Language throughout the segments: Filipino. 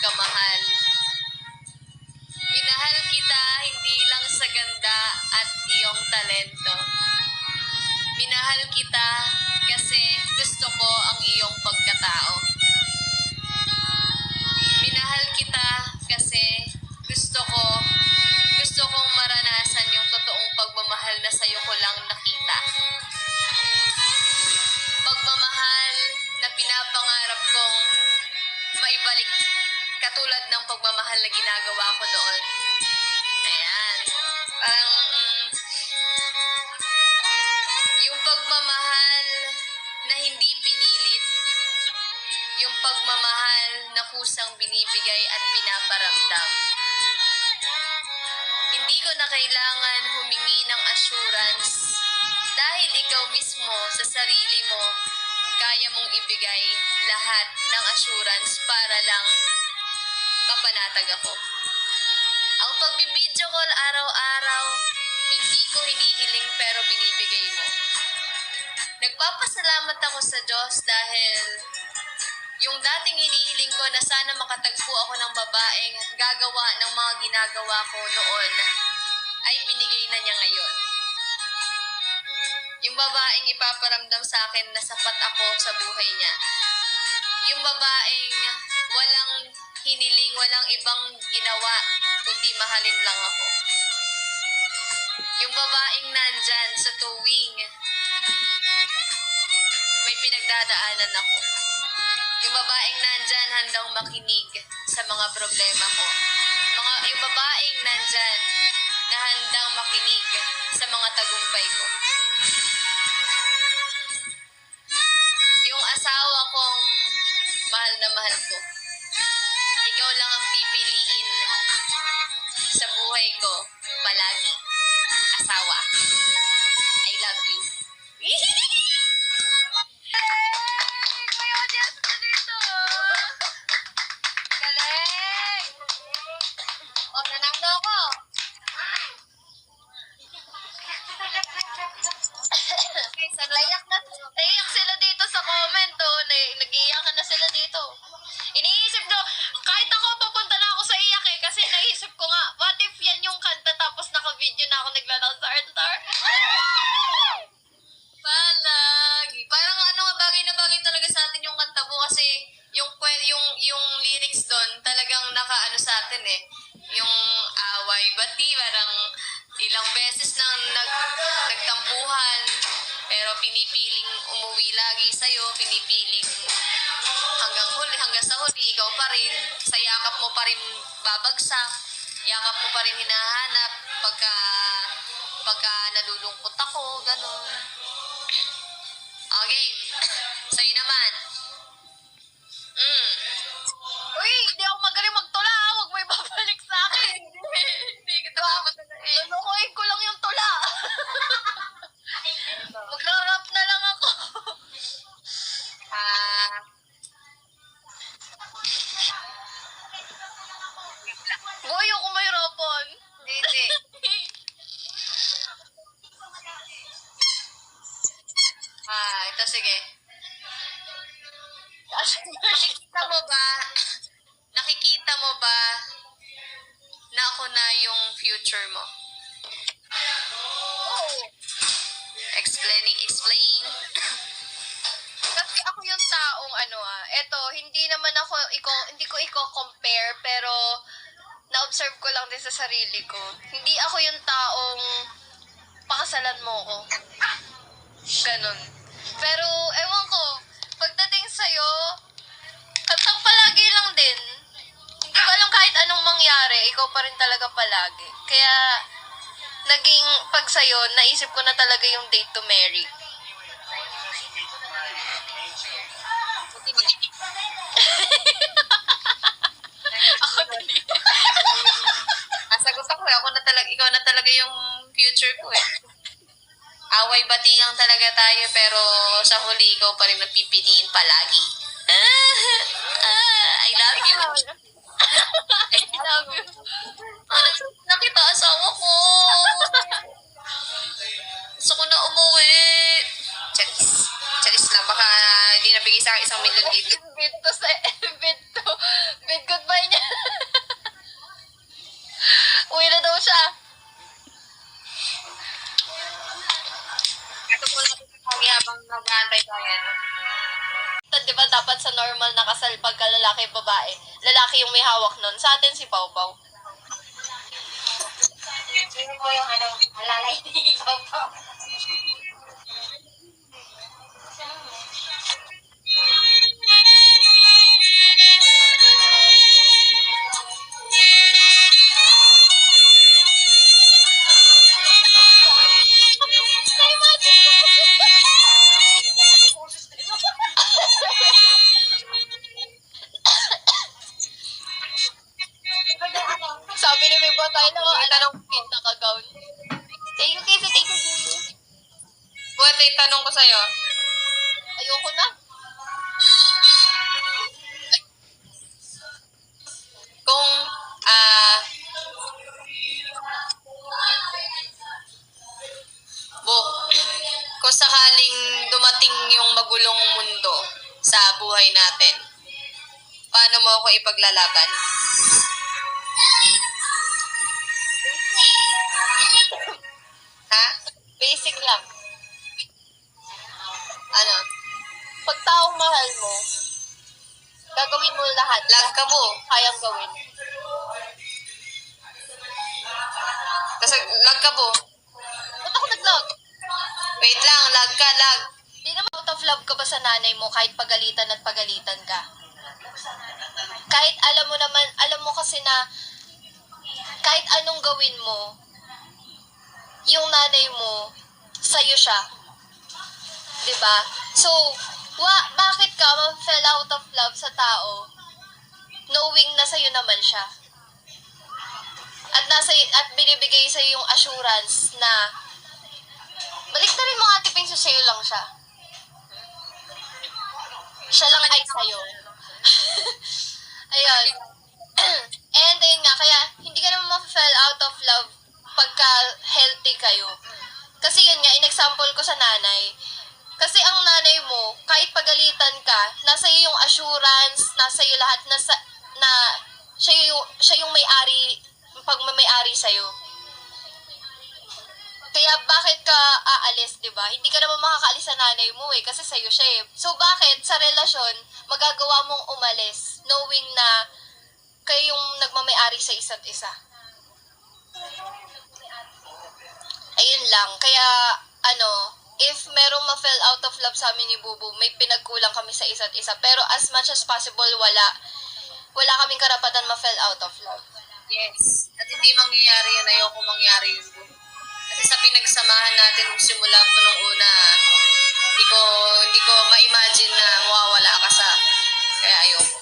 kamahal. Minahal kita hindi lang sa ganda at iyong talento. Minahal kita kasi gusto ko ang iyong pagkatao. Minahal kita kasi gusto kong maranasan yung totoong pagmamahal na sa'yo ko lang nakita. Pagmamahal na pinapangarap kong maibalik katulad ng pagmamahal na ginagawa ko noon. Ayan. Parang yung pagmamahal na hindi pinilit, yung pagmamahal na kusang binibigay at pinaparamdam. Hindi ko na kailangan humingi ng assurance dahil ikaw mismo sa sarili mo kaya mong ibigay lahat ng assurance para lang mapanatag ako. Ang pagbibideo call araw-araw, hindi ko hinihiling pero binibigay mo. Nagpapasalamat ako sa Diyos dahil yung dating hinihiling ko na sana makatagpo ako ng babaeng gagawa ng mga ginagawa ko noon ay binigay na niya ngayon. Yung babaeng ipaparamdam sa akin na sapat ako sa buhay niya. Yung babaeng walang hiniling, walang ibang ginawa, kundi mahalin lang ako. Yung babaeng nandyan sa tuwing may pinagdadaanan ako. Yung babaeng nandyan handang makinig sa mga problema ko. Yung babaeng nandyan na handang makinig sa mga tagumpay ko. Yung asawa kong mahal na mahal ko. Ikaw lang ang pipiliin sa buhay ko palagi. Asawa. I love you. May audience na dito. Galing! O, nanalo ako. Naiyak sila dito sa comment, oh. Nag-iiyakan na sila dito. Iniisip do, kahit ako papunta na ako sa iyak eh, kasi naisip ko nga, what if yan yung kanta tapos naka-video na ako naglalakad sa Artstar? Palagi. Parang ano nga, bagay na bagay talaga sa atin yung kanta mo kasi yung lyrics doon talagang nakaano sa atin eh. Yung away, bati, parang ilang beses nang nagtampuhan, pero pinipiling umuwi lagi sa'yo, pinipiling hanggang sa huli, ikaw pa rin, sa yakap mo pa rin babagsak, yakap mo pa rin hinahanap pagka nalulungkot ako, ganun. Okay, sa'yo naman. Uy, hindi ako magaling magtula, huwag mo ibabalik sa akin. Hindi kita mamatalain. Lulukoyin ko lang yung tula. Magra-rap na lang ako. Boy, ako may rapon. Hindi. Ito sige. Nakikita mo ba na ako na yung future mo? Oh. Explain. Kasi ako yung taong eto, hindi ko i-compare, pero na-observe ko lang din sa sarili ko. Hindi ako yung taong pakasalan mo ko. Ganon. Pero, ewan ko, pagdating sa'yo, hantang palagi lang din. Hindi ko alam kahit anong mangyari, ikaw pa rin talaga palagi. Kaya, pag sa'yo, naisip ko na talaga yung date to marry. Ako din. Sagot ako eh. Ikaw na talaga yung future ko eh. Away batingang talaga tayo, pero sa huli, ikaw pa rin napipiliin palagi. I love you. I love you. Nakita asawa ko. Gusto ko na umuwi. Charis lang. Baka hindi nabigay sa akin 1 million dito. Bid goodbye niya. dapat sa normal na kasal pagka lalaki babae. Lalaki yung may hawak nun. Sa atin si Pau Pau. Sino po yung alalay ni Papa? Sabi ni may tayo na alam ng kita ka-gown. Thank you, Casey. Thank you, Julie. Buhat yung tanong ko sa'yo. Ayoko na. Kung, bu, kung sakaling dumating yung magulong mundo sa buhay natin, paano mo ako ipaglalaban? Ha? Basic lang. Ano? Pag taong mahal mo, gagawin mo lahat. Lag ka mo. Kayang gawin. Kasi lag ka po. Ba't ako nag-log? Wait lang, lag ka, lag. Di naman out of love ka ba sa nanay mo kahit pagalitan at pagalitan ka? Kahit alam mo naman, alam mo kasi na kahit anong gawin mo, yung nanay mo, sa'yo siya. Diba? So, bakit ka ma-fell out of love sa tao knowing na sa'yo naman siya? At binibigay sa'yo yung assurance na balik na rin mo Ate Ping, sa'yo lang siya. Siya lang ay sa'yo. Ayun. And ayun nga, kaya hindi ka naman ma-fell out of love pagka healthy kayo. Kasi yun nga, in-example ko sa nanay. Kasi ang nanay mo, kahit pagalitan ka, nasa iyo yung assurance, nasa iyo lahat, na siya yung may-ari, pagmamay-ari sa'yo. Kaya bakit ka aalis, di ba? Hindi ka naman makakaalis sa nanay mo kasi sa'yo siya So bakit sa relasyon, magagawa mong umalis, knowing na kayo yung nagmamay-ari sa isa't isa? Ayun lang. Kaya, if merong ma-fell out of love sa amin ni Bubu, may pinagkulang kami sa isa't isa. Pero as much as possible, wala kaming karapatan ma-fell out of love. Yes. At hindi mangyayari yun. Ayoko mangyari yun. Kasi sa pinagsamahan natin nung simula po nung una, hindi ko ma-imagine na mawawala ka sa... Kaya ayoko.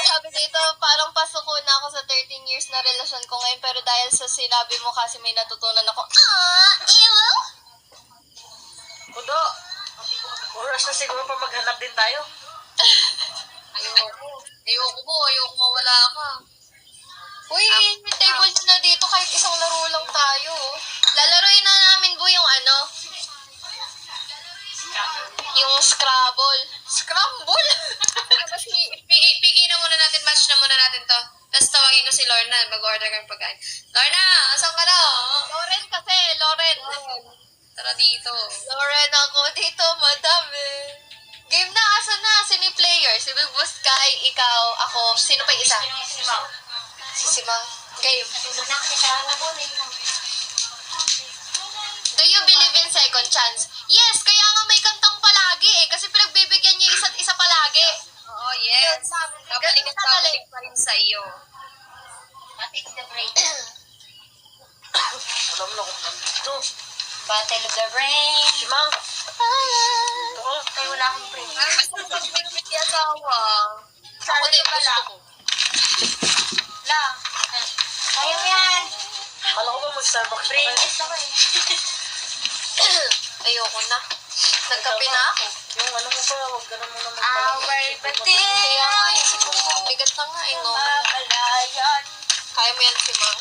Sabi dito, parang pasuko na ako sa 13 years na relasyon ko ngayon, pero dahil sa sinabi mo kasi may natutunan ako, ew! Udo, oras na siguro pa maghanap din tayo. Ayoko mawala ka. Uy, may table na dito, kahit isang laro lang tayo. Lalaroin na namin yung yung Scrabble. Scramble? Tapos pigin na muna natin, match na muna natin to. Tapos tawagin ko si Lorna, mag-order kami pagkain. Lorna, asan ka na? Lauren kasi, Lauren. Tara dito. Lauren ako dito, madam Game na, asa na? Sino yung player? Si Big Boss Kai, ikaw, ako. Sino pa yung isa? Si Simang. Game. Do you believe in second chance? Yes, kaya nga may kantang palagi kasi pinagbibigyan niyo isa't isa palagi. Oo, yes. Kabalik at kabalik pa rin sa iyo. Take the break. Alam na kung nandito. Battle of the Brain. Si Mang. Ito. Ay, wala akong brain. May asawa. Ako din, gusto ko. Lang. Kaya mo yan. Kala ko ba mag-Starbucks pa kayo? Ayoko na. Nagkape na ako. Yung mo pa, huwag ka na muna Our batid. Kaya nga, isip ko, bigat na nga no. Mabalayan. Kaya mo yan si Mang.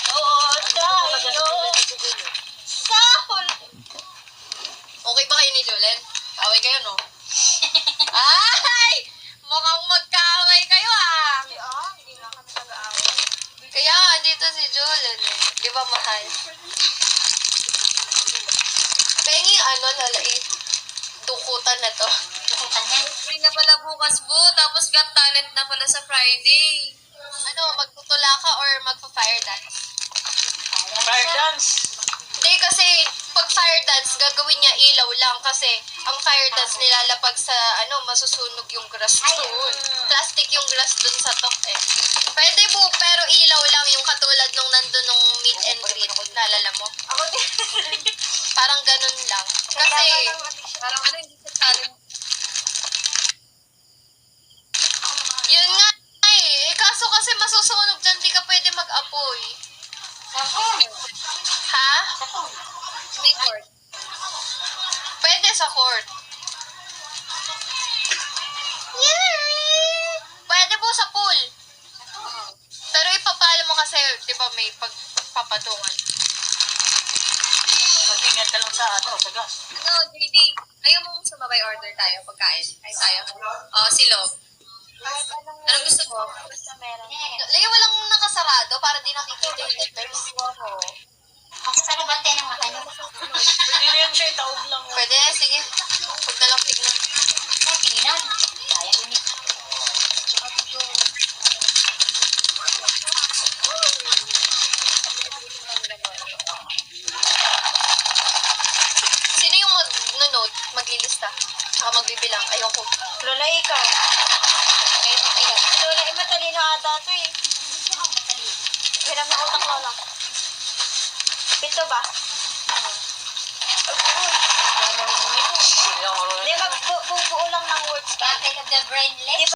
Ito tayo. Sahol! Okay ba kayo ni Julen? Away kayo, no? Ay! Mukhang magkaaway kayo, Hindi na kami nag-aaway. Kaya, dito si Julen, Di ba, mahal? Pengi, lalai. Dukutan na to. Dukutan bukas po, tapos got talent na pala sa Friday. Ano, magtutula ka or magpa-fire dance? Fire dance. Hindi kasi pag fire dance, gagawin niya ilaw lang kasi ang fire dance nilalapag sa masusunog yung grass doon. Plastic yung grass doon sa tok eh. Pwede po, pero ilaw lang yung katulad nung nandun nung meet and greet. Naalala mo? Ako din. Parang ganun lang. Kasi, Parang hindi sa talent. yun nga eh. Kaso kasi masusunog dyan, di ka pwede mag-apoy. Ha? May court. Pwede sa court. Pwede po sa pool. Pero ipapalo mo kasi, di ba may pagpapatungan. Mag-ingat ka lang sa sa gas. No, JD. Ayaw mo sumabay order tayo, pagkain. Ay, tayo. Silog. Anong gusto mo? Lagi walang nakasarado para di nakikita yung letters. Ako sa nabante ng mata niyo. Pwede na yan siya, taog lang. Pwede, sige. Huwag na lang tignan. Ay, tingnan. Kaya ulit. Sino yung mag-note, maglilista? Saka magbibilang. Ayoko. Lola, ikaw. Kayo magbilang. Si Lola, matalino ata ito eh. Hiram na utak, Lola. 7 ba? Hindi, magbubuo lang ng words. Bakit of the brainless?